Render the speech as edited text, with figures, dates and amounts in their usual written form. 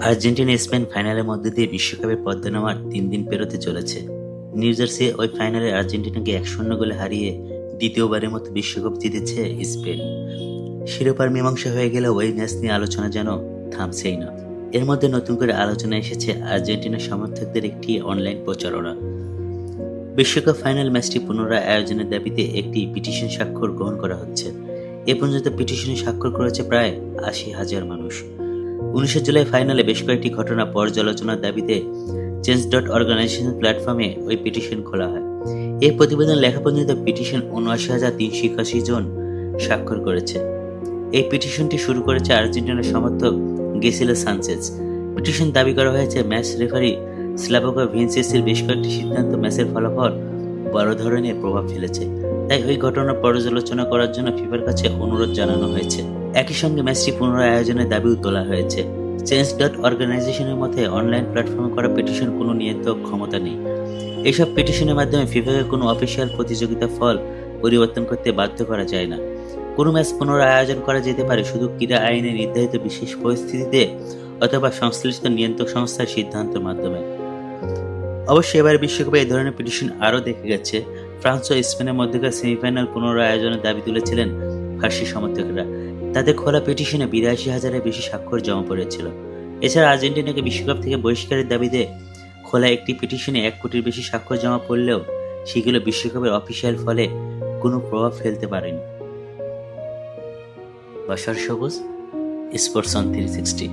Argentina Spain ফাইনালের মধ্যে দিয়ে বিশ্বকাপে পদ্মা নেওয়ার 3 দিন পেরোতে চলেছে। নিউ জার্সি ওই ফাইনালে আর্জেন্টিনাকে 1-0 গোলে হারিয়ে দ্বিতীয়বারের মতো বিশ্বকাপ জিতেছে স্পেন। শিরোপার মীমাংসা হয়ে গেলেও ওই ম্যাচ নিয়ে আলোচনা যেন থামছেই না। এর মধ্যে নতুন করে আলোচনা এসেছে আর্জেন্টিনা সমর্থকদের একটি অনলাইন প্রচারণা। বিশ্বকাপ ফাইনাল ম্যাচটি পুনরায় আয়োজনের দাবিতে একটি পিটিশন স্বাক্ষর গ্রহণ করা হচ্ছে। এ পর্যন্ত পিটিশনে স্বাক্ষর করেছে প্রায় 80,000 মানুষ। 19 জুলাই ফাইনালে বেশ কয়েকটি ঘটনা পর্যালোচনার দাবিতে চেঞ্জ.অর্গানাইজেশন প্ল্যাটফর্মে ওই পিটিশন খোলা হয়। এই প্রতিবেদন লেখা পর্যন্ত পিটিশন ৭৯,৩৮১ জন স্বাক্ষর করেছে। এই পিটিশনটি শুরু করেছে আর্জেন্টিনার সমর্থক গেসিলো সানচেজ। পিটিশন দাবি করা হয়েছে ম্যাচ রেফারি স্লাভোকো ভিনসিসের বেশ কয়েকটি সিদ্ধান্ত ম্যাচের ফলাফল বড় ধরনের প্রভাব ফেলেছে। তাই ওই ঘটনা পর্যালোচনা করার জন্য ফিফার কাছে অনুরোধ জানানো হয়েছে। একই সঙ্গে ম্যাচটি পুনরায় আয়োজনের দাবিও তোলা হয়েছে। চেঞ্জ.অর্গানাইজেশনের মতে অনলাইন প্ল্যাটফর্মে করা পিটিশন কোনো নিয়ন্ত্রক ক্ষমতা নেই। এইসব পিটিশনের মাধ্যমে ফিফাকে কোনো অফিসিয়াল প্রতিযোগিতার ফল পরিবর্তন করতে বাধ্য করা যায় না। কোনো ম্যাচ পুনরায় আয়োজন করা যেতে পারে শুধু ক্রীড়া আইনে নির্ধারিত বিশেষ পরিস্থিতিতে অথবা সংশ্লিষ্ট নিয়ন্ত্রক সংস্থার সিদ্ধান্তের মাধ্যমে। অবশ্যই এবার বিশ্বকাপে এই ধরনের পিটিশন আরও দেখে গেছে। ফ্রান্স ও স্পেনের মধ্যকার সেমিফাইনাল পুনরায় আয়োজনের দাবি তুলেছিলেন ফার্সি সমর্থকেরা। তাদের খোলা পিটিশনে ৮২,০০০-এর বেশি স্বাক্ষর জমা পড়েছিল। এছাড়া আর্জেন্টিনাকে বিশ্বকাপ থেকে বহিষ্কারের দাবিতে খোলা একটি পিটিশনে ১ কোটির বেশি স্বাক্ষর জমা পড়লেও সেগুলো বিশ্বকাপের অফিসিয়াল ফলে কোনো প্রভাব ফেলতে পারেনি। বাশার সবুজ, স্পোর্টস অন 360।